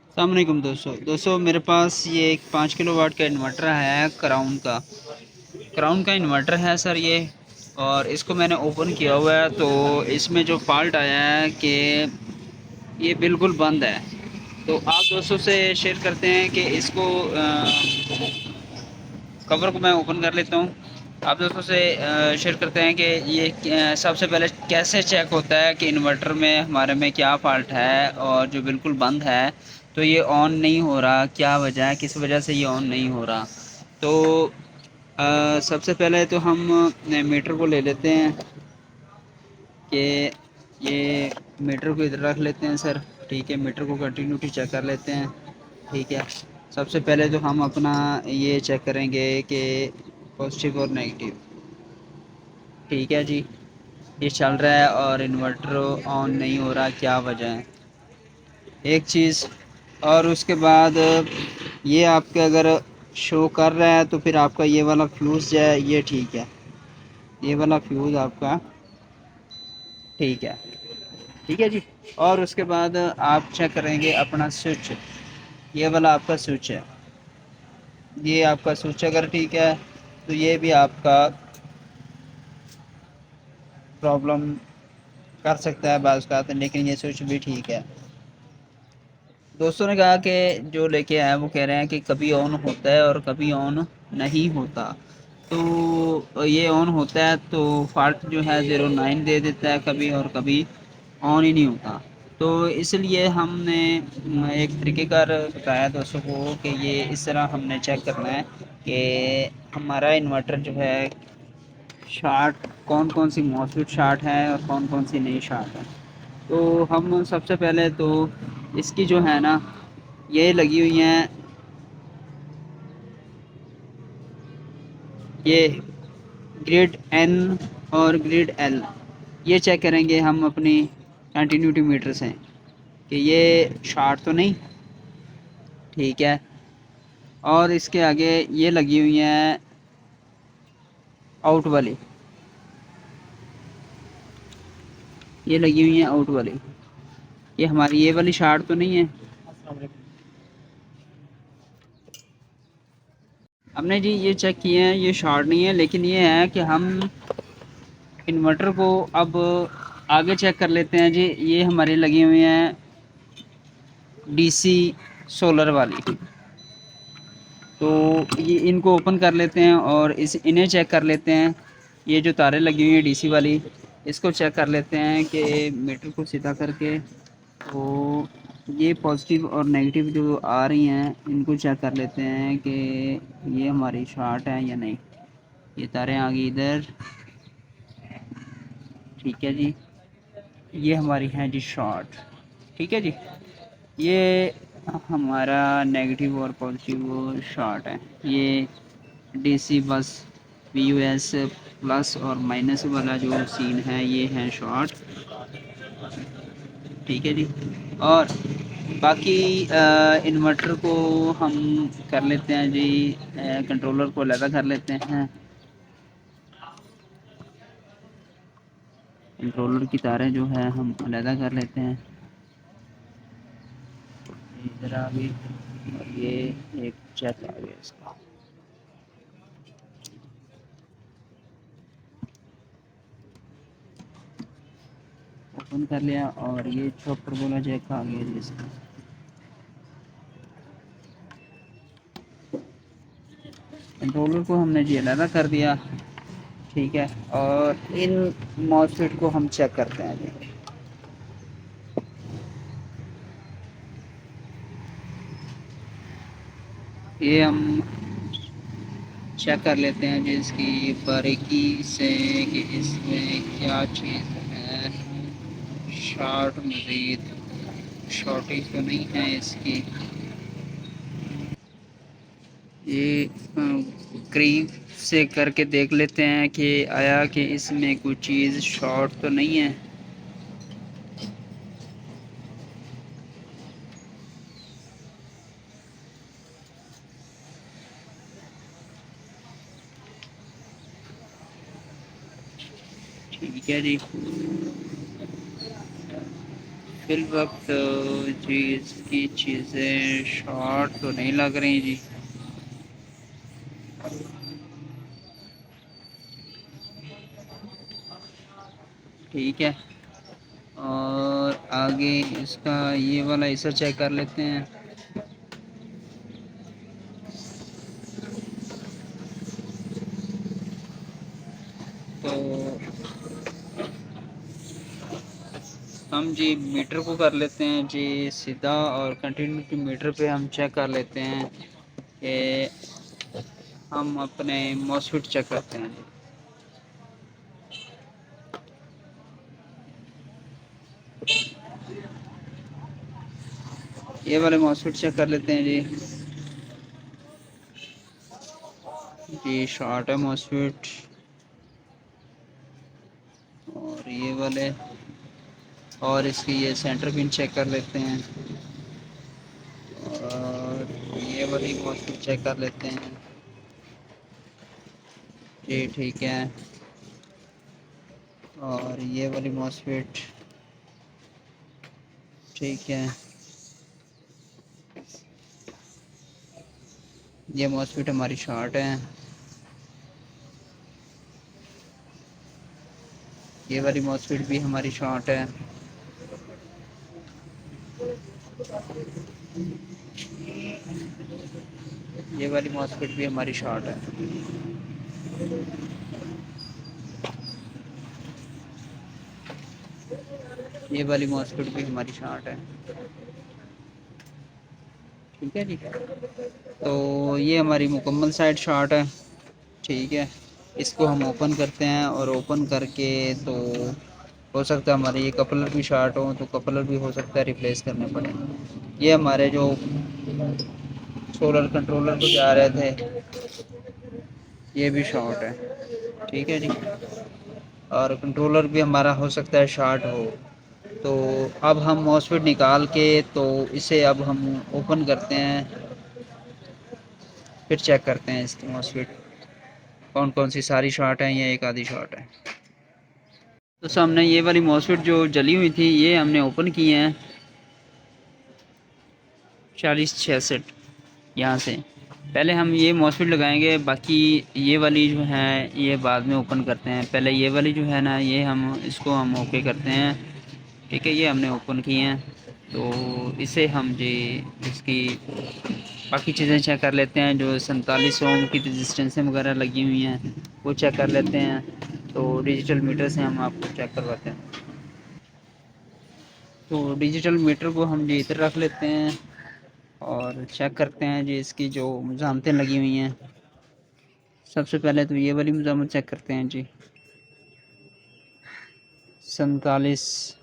अस्सलाम वालेकुम दोस्तों मेरे पास ये एक 5 किलो वाट का इन्वर्टर है क्राउन का इन्वर्टर है सर ये। और इसको मैंने ओपन किया हुआ है तो इसमें जो फॉल्ट आया है कि ये बिल्कुल बंद है। तो आप दोस्तों से शेयर करते हैं कि इसको कवर को मैं ओपन कर लेता हूँ। आप दोस्तों से शेयर करते हैं कि ये सबसे पहले कैसे चेक होता है कि इन्वर्टर में हमारे में क्या फॉल्ट है और जो बिल्कुल बंद है तो ये ऑन नहीं हो रहा, क्या वजह है, किस वजह से ये ऑन नहीं हो रहा। तो सबसे पहले तो हम मीटर को ले लेते हैं कि ये मीटर को इधर रख लेते हैं सर। ठीक है, मीटर को कंटिन्यूटी चेक कर लेते हैं। ठीक है, सबसे पहले तो हम अपना ये चेक करेंगे कि पॉजिटिव और नेगेटिव। ठीक है जी, ये चल रहा है और इन्वर्टर ऑन नहीं हो रहा, क्या वजह है एक चीज़। और उसके बाद ये आपके अगर शो कर रहा है तो फिर आपका ये वाला फ्यूज़ जो है ये ठीक है, ये वाला फ्यूज़ आपका ठीक है। ठीक है जी। और उसके बाद आप चेक करेंगे अपना स्विच, ये वाला आपका स्विच है, ये आपका स्विच अगर ठीक है तो ये भी आपका प्रॉब्लम कर सकता है बाज़ का, लेकिन ये स्विच भी ठीक है। दोस्तों ने कहा कि जो लेके आया वो कह रहे हैं कि कभी ऑन होता है और कभी ऑन नहीं होता। तो ये ऑन होता है तो फॉल्ट जो है 09 दे देता है कभी, और कभी ऑन ही नहीं होता। तो इसलिए हमने एक तरीक़ेकार बताया दोस्तों को कि ये इस तरह हमने चेक करना है कि हमारा इन्वर्टर जो है शार्ट, कौन कौन सी मॉसफेट शार्ट है और कौन कौन सी नहीं शार्ट है। तो हम सबसे पहले तो इसकी जो है ना, ये लगी हुई हैं ये ग्रेड एन और ग्रेड एल, ये चेक करेंगे हम अपनी कंटिन्यूटी मीटर से कि ये शार्ट तो नहीं। ठीक है, और इसके आगे ये लगी हुई हैं आउट वाली, ये लगी हुई हैं आउट वाली, ये हमारी ये वाली शार्ट तो नहीं है। हमने जी ये चेक किए हैं, ये शॉर्ट नहीं है, लेकिन ये है कि हम इन्वर्टर को अब आगे चेक कर लेते हैं जी। ये हमारी लगी हुई हैं डीसी सोलर वाली, तो ये इनको ओपन कर लेते हैं और इन्हें चेक कर लेते हैं। ये जो तारें लगी हुई हैं डीसी वाली, इसको चेक कर लेते हैं कि मीटर को सीधा करके तो ये पॉजिटिव और नेगेटिव जो आ रही हैं इनको चेक कर लेते हैं कि ये हमारी शॉर्ट है या नहीं। ये तारें आ गई इधर। ठीक है जी, ये हमारी है जी शॉर्ट। ठीक है जी, ये हमारा नेगेटिव और पॉजिटिव शॉर्ट है। ये डीसी बस पीयूएस प्लस और माइनस वाला जो सीन है ये है शॉर्ट। ठीक है जी। और बाकी इन्वर्टर को हम कर लेते हैं जी, कंट्रोलर को अलग कर लेते हैं। कंट्रोलर की तारें जो है हम अलग कर लेते हैं इधर आ गई, और ये एक चेक आ गया इसका। ओपन कर लिया और ये चॉपर बोला जैक आ गया जिसका। कंट्रोलर को हमने जी अलग कर दिया। ठीक है, और इन मॉसफेट को हम चेक करते हैं जी। ये हम चेक कर लेते हैं जी इसकी बारीकी से कि इसमें क्या चीज़ है, शॉर्ट मज़ीद शॉर्टेज तो नहीं है इसकी। ये करीब से करके देख लेते हैं कि आया कि इसमें कुछ चीज़ शॉर्ट तो नहीं है। ठीक है जी, फिल वक्त जी इसकी चीज़ें शॉर्ट तो नहीं लग रही जी। ठीक है, और आगे इसका ये वाला हिस्सा चेक कर लेते हैं। तो हम जी मीटर को कर लेते हैं जी सीधा, और कंटिन्यूटी मीटर पे हम चेक कर लेते हैं कि हम अपने मॉस्फेट चेक करते हैं। ये वाले मॉस्फेट चेक कर लेते हैं जी। जी शॉर्ट है मॉस्फेट। और ये वाले, और इसकी ये सेंटर पिन चेक कर लेते हैं, और ये वाली मॉस्फेट चेक कर लेते हैं जी। ठीक है, और ये वाली मॉस्फेट ठीक है। ये मॉस्फेट हमारी शॉर्ट है। ये वाली मॉस्फेट भी हमारी शॉर्ट है। ये वाली मॉस्फेट भी हमारी शॉर्ट है। ये वाली मॉस्फेट भी हमारी शॉर्ट है। ठीक है जी। तो ये हमारी मुकम्मल साइड शॉर्ट है। ठीक है, इसको हम ओपन करते हैं, और ओपन करके तो हो सकता है हमारे ये कपलर भी शॉर्ट हो, तो कपलर भी हो सकता है रिप्लेस करने पड़े। ये हमारे जो सोलर कंट्रोलर को जा रहे थे, ये भी शॉर्ट है। ठीक है जी, और कंट्रोलर भी हमारा हो सकता है शॉर्ट हो। तो अब हम मॉसफेट निकाल के तो इसे अब हम ओपन करते हैं, फिर चेक करते हैं इसकी मॉसफेट कौन कौन सी सारी शॉर्ट है या एक आधी शॉर्ट है। तो सामने ये वाली मॉसफेट जो जली हुई थी, ये हमने ओपन की हैं 4066 यहाँ से। पहले हम ये मॉसफेट लगाएंगे, बाकी ये वाली जो है ये बाद में ओपन करते हैं। पहले ये वाली जो है ना, ये हम इसको हम ओके करते हैं। ठीक है, ये हमने ओपन किए हैं, तो इसे हम जी इसकी बाकी चीज़ें चेक कर लेते हैं। जो 47 ओम की रजिस्टेंसें वगैरह लगी हुई हैं वो चेक कर लेते हैं। तो डिजिटल मीटर से हम आपको चेक करवाते हैं। तो डिजिटल मीटर को हम जी इधर रख लेते हैं, और चेक करते हैं जी इसकी जो मज़ामतें लगी हुई हैं। सबसे पहले तो ये वाली मज़ामत चेक करते हैं जी। 47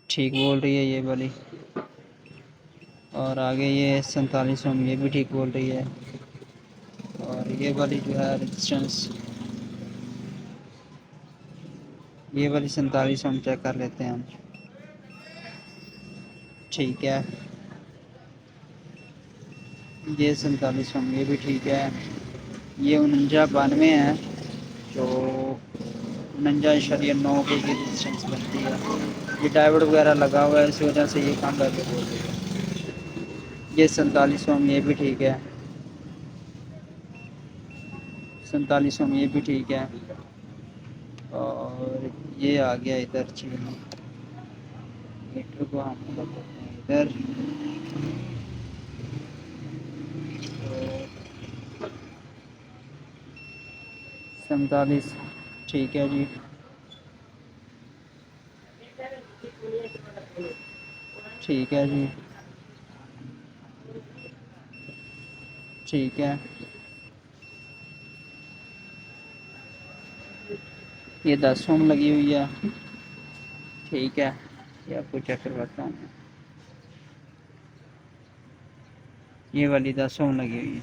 ठीक बोल रही है ये वाली, और आगे ये 47 ओम ये भी ठीक बोल रही है। और ये वाली जो है रेजिस्टेंस, ये वाली 47 ओम चेक कर लेते हैं हम। ठीक है, ये 47 ओम ये भी ठीक है। ये 49 92 है, जो 49.9 की रेजिस्टेंस बनती है। ये डायोड वगैरह लगा हुआ है, इस वजह से ये काम करके बोल रही है। ये 47 ओम ये भी ठीक है। 47 ओम ये भी ठीक है। और ये आ गया इधर चीज, मीटर को हम लगाते हैं इधर। 47 ठीक है जी। ठीक है जी। ठीक है, ये 10 ओम लगी हुई है। ठीक है, ये आपको चेक करवाता हूँ मैं। ये वाली 10 ओम लगी हुई है।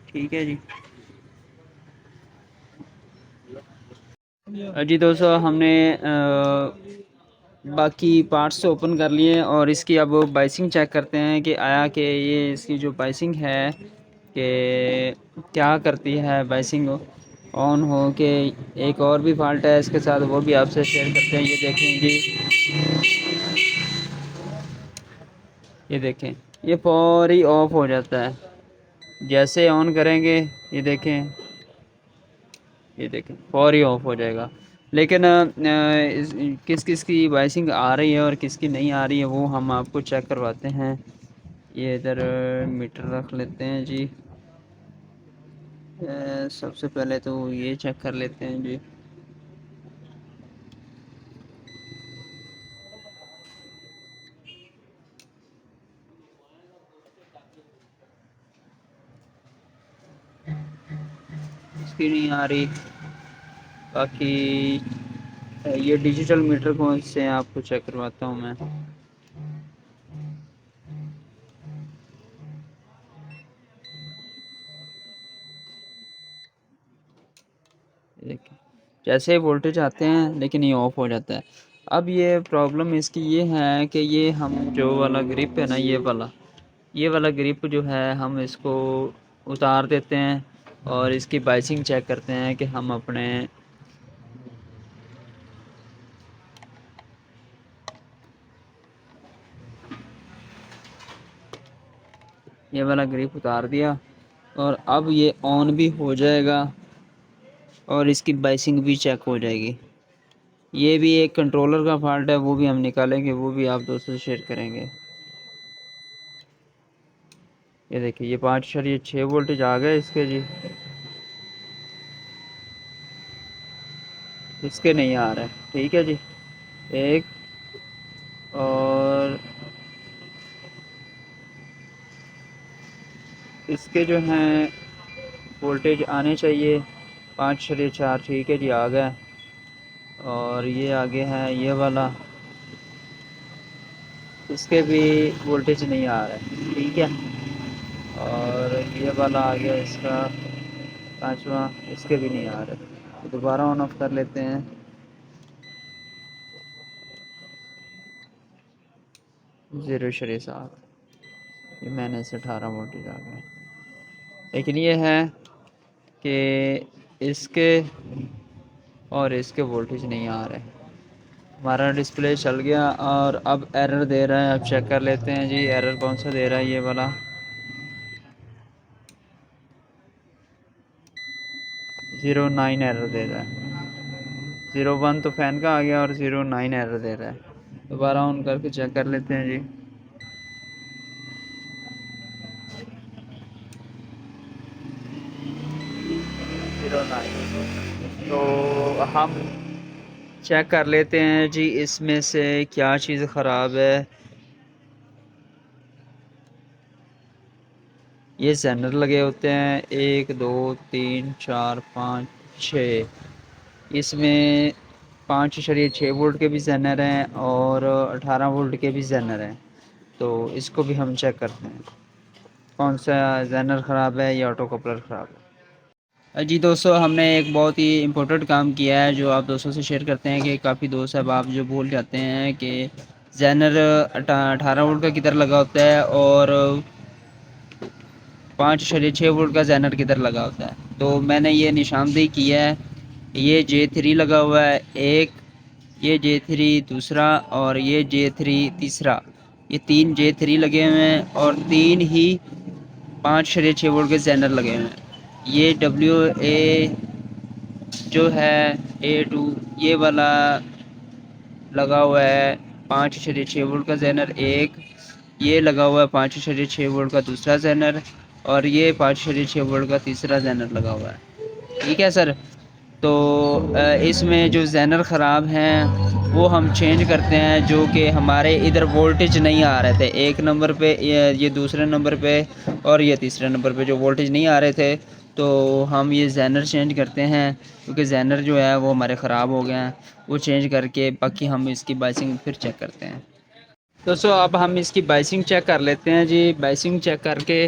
ठीक है जी। जी दोस्तों, हमने बाकी पार्ट्स ओपन कर लिए, और इसकी अब बाइसिंग चेक करते हैं कि आया कि ये इसकी जो बाइसिंग है कि क्या करती है। बाइसिंग ऑन हो के एक और भी फॉल्ट है इसके साथ, वो भी आपसे शेयर करते हैं। ये देखें जी, ये देखें, ये फौरी ऑफ हो जाता है जैसे ऑन करेंगे। ये देखें फौरी ऑफ हो जाएगा। लेकिन किस किस की वॉइसिंग आ रही है और किसकी नहीं आ रही है वो हम आपको चेक करवाते हैं। ये इधर मीटर रख लेते हैं जी। सबसे पहले तो ये चेक कर लेते हैं जी। इसकी नहीं आ रही। बाकी ये डिजिटल मीटर को इससे आपको चेक करवाता हूँ मैं। देखिए जैसे वोल्टेज आते हैं लेकिन ये ऑफ हो जाता है। अब ये प्रॉब्लम इसकी ये है कि ये हम जो वाला ग्रिप है ना, ये वाला ग्रिप जो है हम इसको उतार देते हैं और इसकी बाइसिंग चेक करते हैं कि हम अपने ये वाला ग्रिप उतार दिया और अब ये ऑन भी हो जाएगा और इसकी बाइसिंग भी चेक हो जाएगी। ये भी एक कंट्रोलर का फॉल्ट है, वो भी हम निकालेंगे, वो भी आप दोस्तों से शेयर करेंगे। ये देखिए ये 5.6 वोल्टेज आ गए इसके जी। इसके नहीं आ रहा है, ठीक है जी। एक और इसके जो हैं वोल्टेज आने चाहिए 5.4, ठीक है जी आ गया। और ये आगे है ये वाला, इसके भी वोल्टेज नहीं आ रहा है, ठीक है। और ये वाला आ गया इसका 5वां, इसके भी नहीं आ रहा। तो दोबारा ऑन ऑफ कर लेते हैं। 0.7, ये मैंने से 18 वोल्टेज आ गया। लेकिन ये है कि इसके और इसके वोल्टेज नहीं आ रहे। हमारा डिस्प्ले चल गया और अब एरर दे रहा है। अब चेक कर लेते हैं जी एरर कौन सा दे रहा है। ये वाला 0.9 एरर दे रहा है। 0.1 तो फ़ैन का आ गया और 0.9 एरर दे रहा है। दोबारा ऑन करके चेक कर लेते हैं जी। तो हम चेक कर लेते हैं जी इसमें से क्या चीज़ ख़राब है। ये ज़ेनर लगे होते हैं 1 2 3 4 5 6। इसमें 5.6 वोल्ट के भी ज़ेनर हैं और 18 वोल्ट के भी ज़ेनर हैं। तो इसको भी हम चेक करते हैं कौन सा ज़ेनर ख़राब है या ऑटो कपलर ख़राब है। जी दोस्तों, हमने एक बहुत ही इम्पोर्टेंट काम किया है जो आप दोस्तों से शेयर करते हैं कि काफ़ी दोस्त अब आप जो बोल जाते हैं कि ज़ेनर 18 वोल्ट का किधर लगा होता है और 5.6 वोल्ट का ज़ेनर किधर लगा होता है। तो मैंने ये निशानदेही किया है। ये J3 लगा हुआ है एक, ये J3 दूसरा और ये J3 तीसरा। ये 3 J3 लगे हुए हैं और 3 ही 5.6 वोल्ट के ज़ेनर लगे हुए हैं। ये WA जो है A2 ये वाला लगा हुआ है 5.6 वोल्ट का ज़ेनर एक, ये लगा हुआ है 5.6 वोल्ट का दूसरा ज़ेनर और ये 5.6 वोल्ट का तीसरा ज़ेनर लगा हुआ है, ठीक है सर। तो इसमें जो ज़ेनर ख़राब हैं वो हम चेंज करते हैं जो कि हमारे इधर वोल्टेज नहीं आ रहे थे। एक नंबर पे ये दूसरे नंबर पे और ये तीसरे नंबर पे जो वोल्टेज नहीं आ रहे थे तो हम ये ज़ेनर चेंज करते हैं क्योंकि ज़ेनर जो है वो हमारे ख़राब हो गए हैं। वो चेंज करके बाकी हम इसकी बाइसिंग फिर चेक करते हैं। दोस्तों अब हम इसकी बाइसिंग चेक कर लेते हैं जी। बाइसिंग चेक करके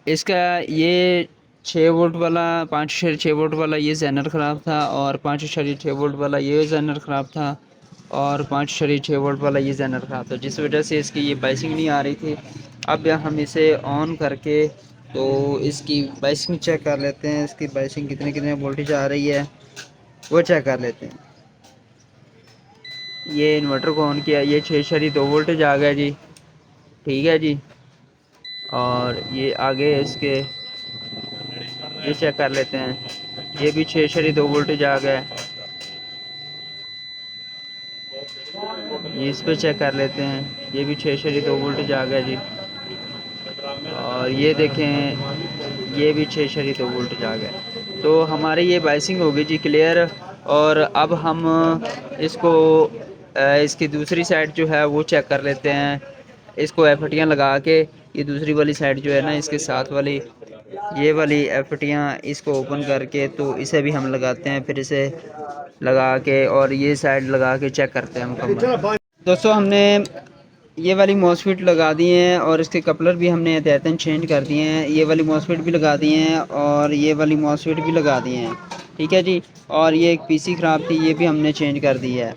इसका ये 6 वोल्ट वाला 5.6 वोल्ट वाला ये ज़ेनर ख़राब था और 5.6 वोल्ट वाला ये ज़ेनर ख़राब था और 5.6 वोल्ट वाला ये ज़ेनर ख़राब था, जिस वजह से इसकी ये बाइसिंग नहीं आ रही थी। अब हम इसे ऑन करके तो इसकी बाइसिंग चेक कर लेते हैं। इसकी बाइसिंग कितने कितने वोल्टेज आ रही है वो चेक कर लेते हैं। ये इन्वर्टर को ऑन किया, ये 6.2 वोल्टेज आ गया जी। ठीक है जी। और ये आगे इसके ये चेक कर लेते हैं, ये भी 6.2 वोल्टेज आ गया है। ये इस पे चेक कर लेते हैं, ये भी 6.2 वोल्टेज आ गया जी। और ये देखें, ये भी 6.2 वोल्टेज आ गया। तो हमारी ये बाइसिंग होगी जी क्लियर। और अब हम इसको इसकी दूसरी साइड जो है वो चेक कर लेते हैं। इसको एफटियाँ लगा के, ये दूसरी वाली साइड जो है ना, इसके साथ वाली ये वाली एफटियाँ इसको ओपन करके, तो इसे भी हम लगाते हैं, फिर इसे लगा के और ये साइड लगा के चेक करते हैं मुकम्मल। दोस्तों हमने ये वाली मॉसफिट लगा दी हैं और इसके कपलर भी हमने एहतियातन चेंज कर दिए हैं। ये वाली मॉसफिट भी लगा दी हैं और ये वाली मॉसफिट भी लगा दी हैं। ठीक है जी। और ये एक पीसी ख़राब थी, ये भी हमने चेंज कर दी है।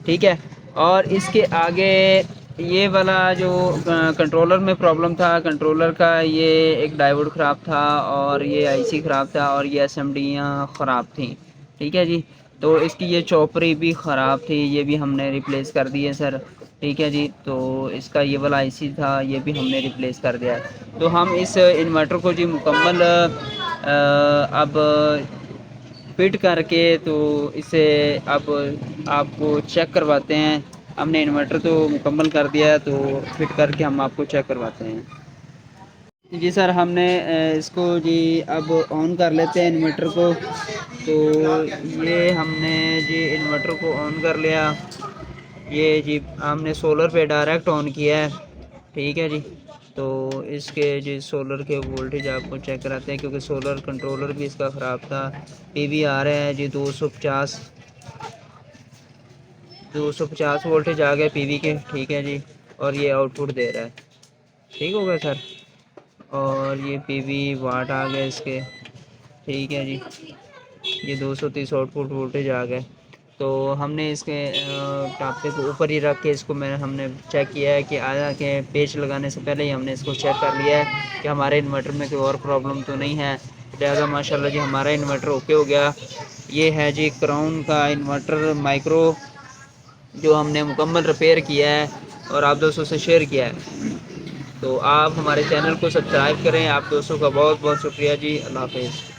ठीक है। और इसके आगे ये वाला जो कंट्रोलर में प्रॉब्लम था, कंट्रोलर का ये एक डायोड ख़राब था और ये आईसी ख़राब था और ये एसएमडियाँ ख़राब थी। ठीक है जी। तो इसकी ये चॉपरी भी ख़राब थी, ये भी हमने रिप्लेस कर दी है सर। ठीक है जी। तो इसका ये वाला आईसी था, ये भी हमने रिप्लेस कर दिया है। तो हम इस इन्वर्टर को जी मुकम्मल अब फिट करके, तो इसे अब आपको चेक करवाते हैं। हमने इन्वर्टर तो मुकम्मल कर दिया है, तो फिट करके हम आपको चेक करवाते हैं। जी सर, हमने इसको जी अब ऑन कर लेते हैं इन्वर्टर को। तो ये हमने जी इन्वर्टर को ऑन कर लिया। ये जी हमने सोलर पे डायरेक्ट ऑन किया है। ठीक है जी। तो इसके जी सोलर के वोल्टेज आपको चेक कराते हैं, क्योंकि सोलर कंट्रोलर भी इसका ख़राब था। पीवी आ रहा है जी 250 वोल्टेज आ गए पीवी के। ठीक है जी। और ये आउटपुट दे रहा है। ठीक हो गया सर। और ये पीवी वाट आ गए इसके। ठीक है जी। ये 230 आउटपुट वोल्टेज आ गए। तो हमने इसके टापे को ऊपर ही रख के इसको हमने चेक किया है कि आया के पेच लगाने से पहले ही हमने इसको चेक कर लिया है कि हमारे इन्वर्टर में कोई और प्रॉब्लम तो नहीं है। लिहाजा माशाल्लाह जी हमारा इन्वर्टर ओके हो गया। ये है जी क्राउन का इन्वर्टर माइक्रो, जो हमने मुकम्मल रिपेयर किया है और आप दोस्तों से शेयर किया है। तो आप हमारे चैनल को सब्सक्राइब करें। आप दोस्तों का बहुत बहुत शुक्रिया जी। अल्लाह हाफ़िज़।